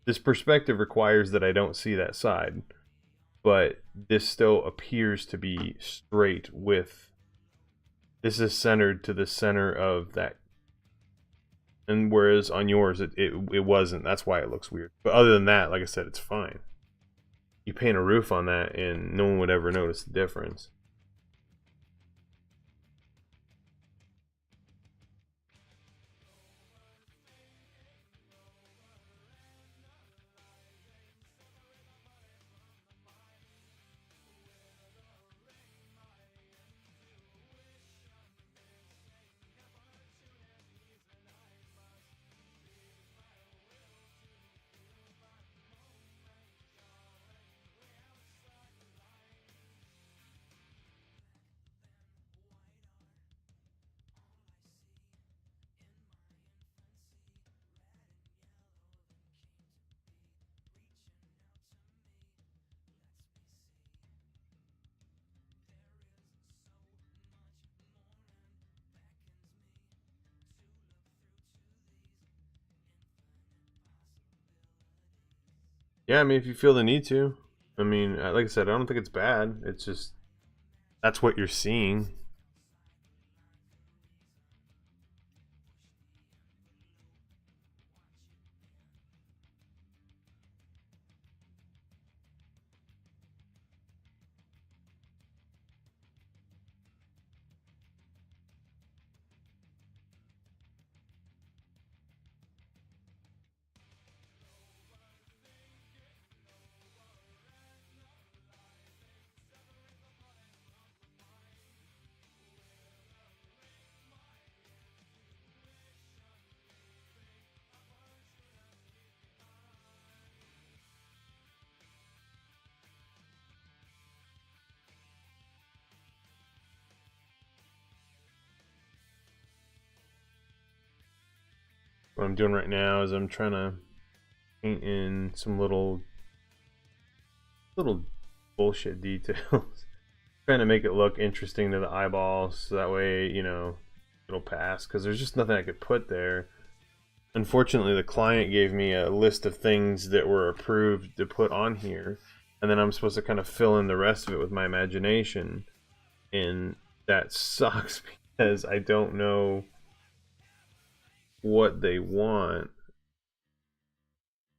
this perspective requires that I don't see that side, but this still appears to be straight with, this is centered to the center of that, and whereas on yours it wasn't. That's why it looks weird. But other than that, like I said, it's fine. You paint a roof on that and no one would ever notice the difference. Yeah, I mean, if you feel the need to. I mean, like I said, I don't think it's bad. It's just, that's what you're seeing. What I'm doing right now is I'm trying to paint in some little bullshit details. Trying to make it look interesting to the eyeballs, so that way, you know, it'll pass, because there's just nothing I could put there. Unfortunately, the client gave me a list of things that were approved to put on here, and then I'm supposed to kind of fill in the rest of it with my imagination, and that sucks because I don't know what they want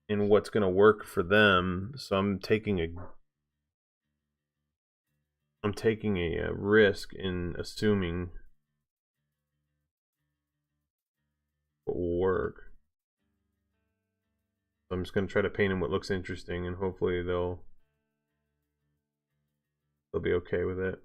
and what's going to work for them. So I'm taking a risk in assuming what will work. So I'm just going to try to paint in what looks interesting, and hopefully they'll be okay with it.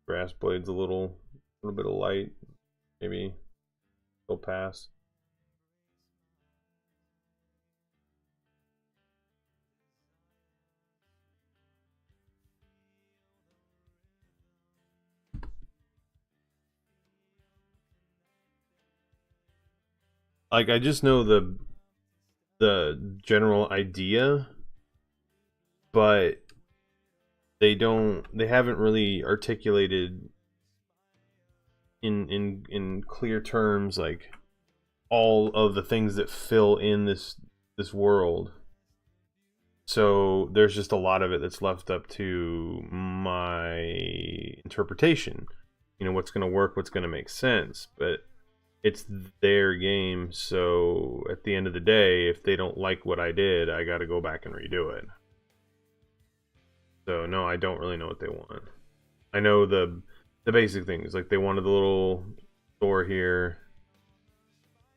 Grass blades a little bit of light, maybe they'll pass. Like, I just know the general idea, but they haven't really articulated in clear terms like all of the things that fill in this world. So there's just a lot of it that's left up to my interpretation. You know, what's going to work, what's going to make sense, but it's their game. So at the end of the day, if they don't like what I did, I got to go back and redo it. So no, I don't really know what they want. I know the basic things, like they wanted the little store here.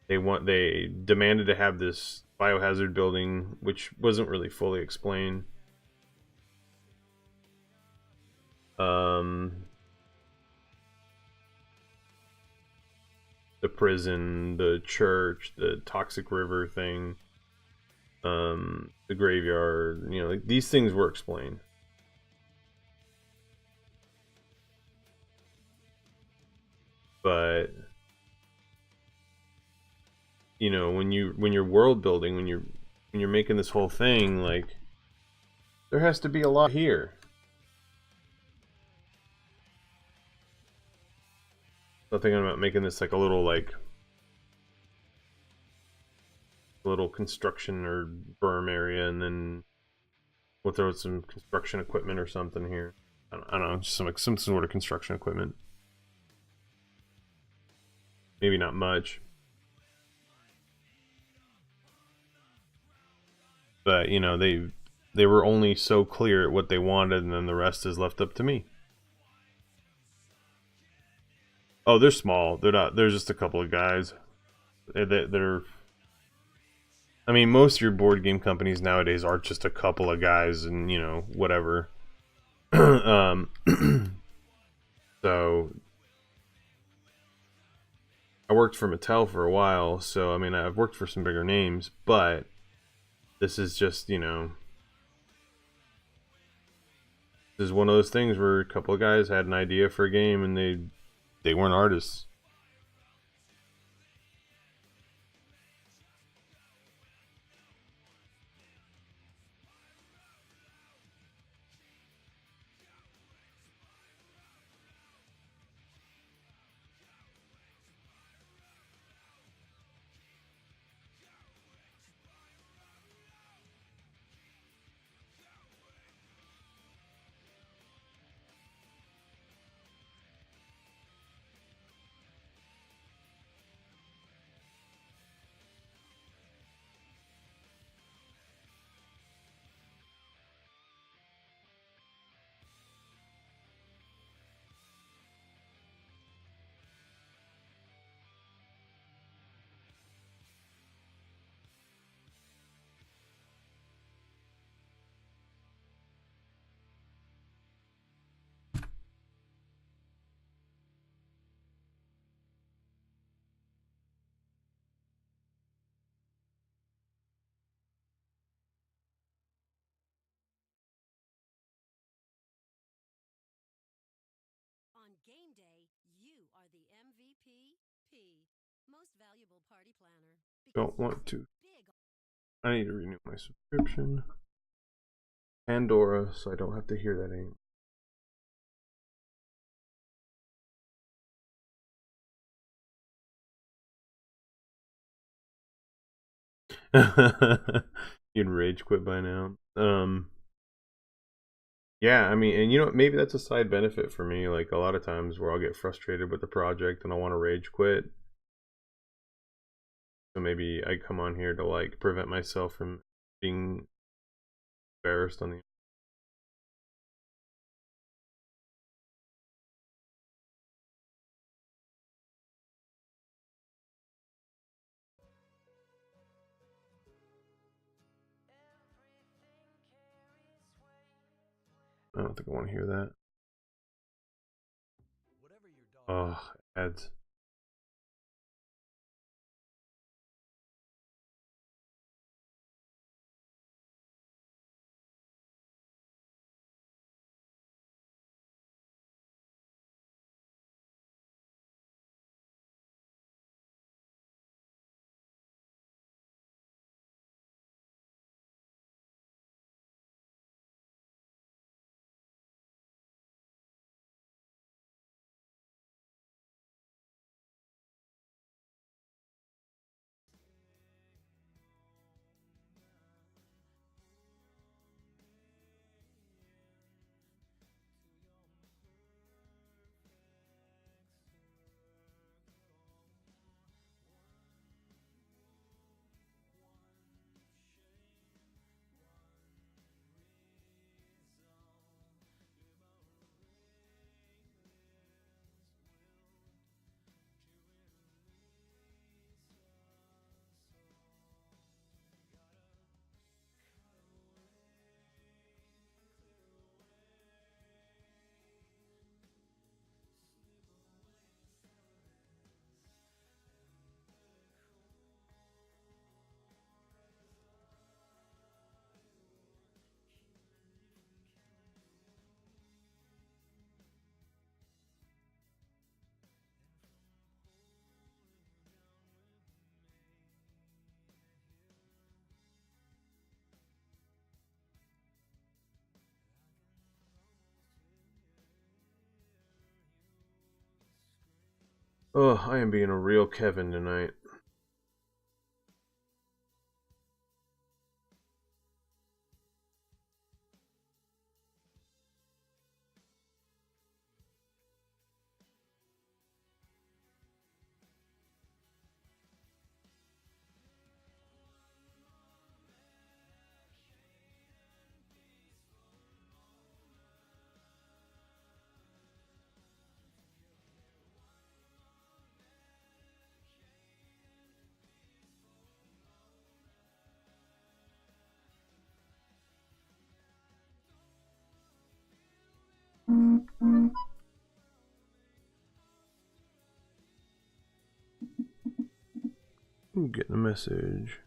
They demanded to have this biohazard building, which wasn't really fully explained. The prison, the church, the toxic river thing, the graveyard, you know, like these things were explained. But you know, when you're world building, when you're making this whole thing, like There has to be a lot here. So I'm thinking about making this like a little construction or berm area, and then we'll throw some construction equipment or something here. I don't know, just some sort of construction equipment. Maybe not much, but you know they were only so clear at what they wanted, and then the rest is left up to me. Oh, they're small. They're not. They're just a couple of guys. They're. I mean, most of your board game companies nowadays are just a couple of guys, and you know whatever. um, so I worked for Mattel for a while, so I mean I've worked for some bigger names, but this is just this is one of those things where a couple of guys had an idea for a game and they weren't artists. On game day, you are the MVP. Most valuable party planner. Don't want to. I need to renew my subscription. Pandora, so I don't have to hear that anymore. You'd rage quit by now. Yeah, I mean, and you know, maybe that's a side benefit for me. Like a lot of times where I'll get frustrated with the project and I want to rage quit. So maybe I come on here to like prevent myself from being embarrassed on the. I don't think I want to hear that. Oh, ads. Oh, I am being a real Kevin tonight. I'm getting a message.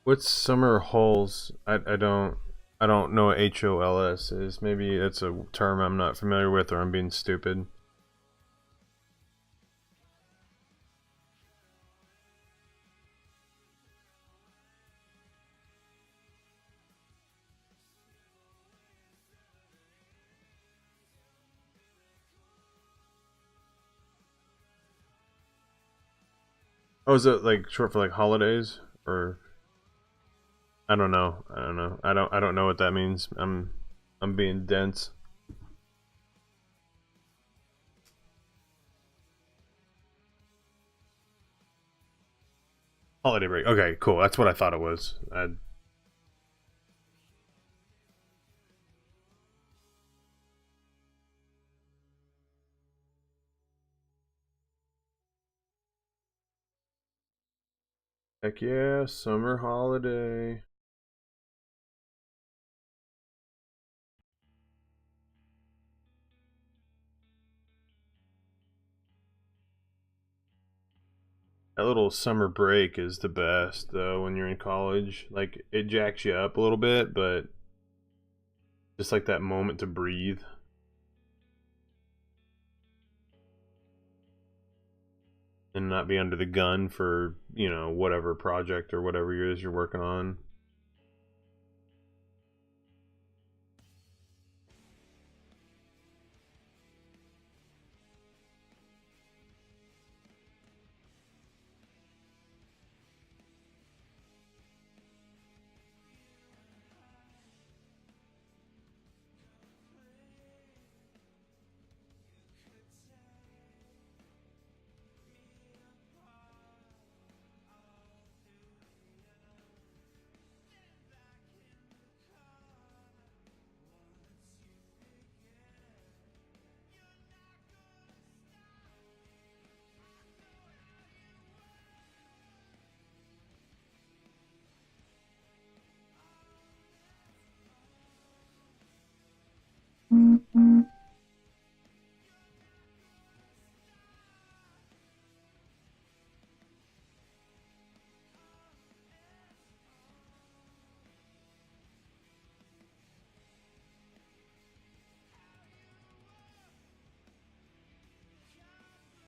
What's summer halls? I don't know what HOLS is. Maybe it's a term I'm not familiar with, or I'm being stupid. Oh, is it like short for like holidays, or I don't know. I don't know. I don't know what that means. I'm being dense. Holiday break. Okay, cool. That's what I thought it was. Heck yeah, summer holiday. That little summer break is the best though when you're in college. Like it jacks you up a little bit, but just like that moment to breathe and not be under the gun for, you know, whatever project or whatever it is you're working on.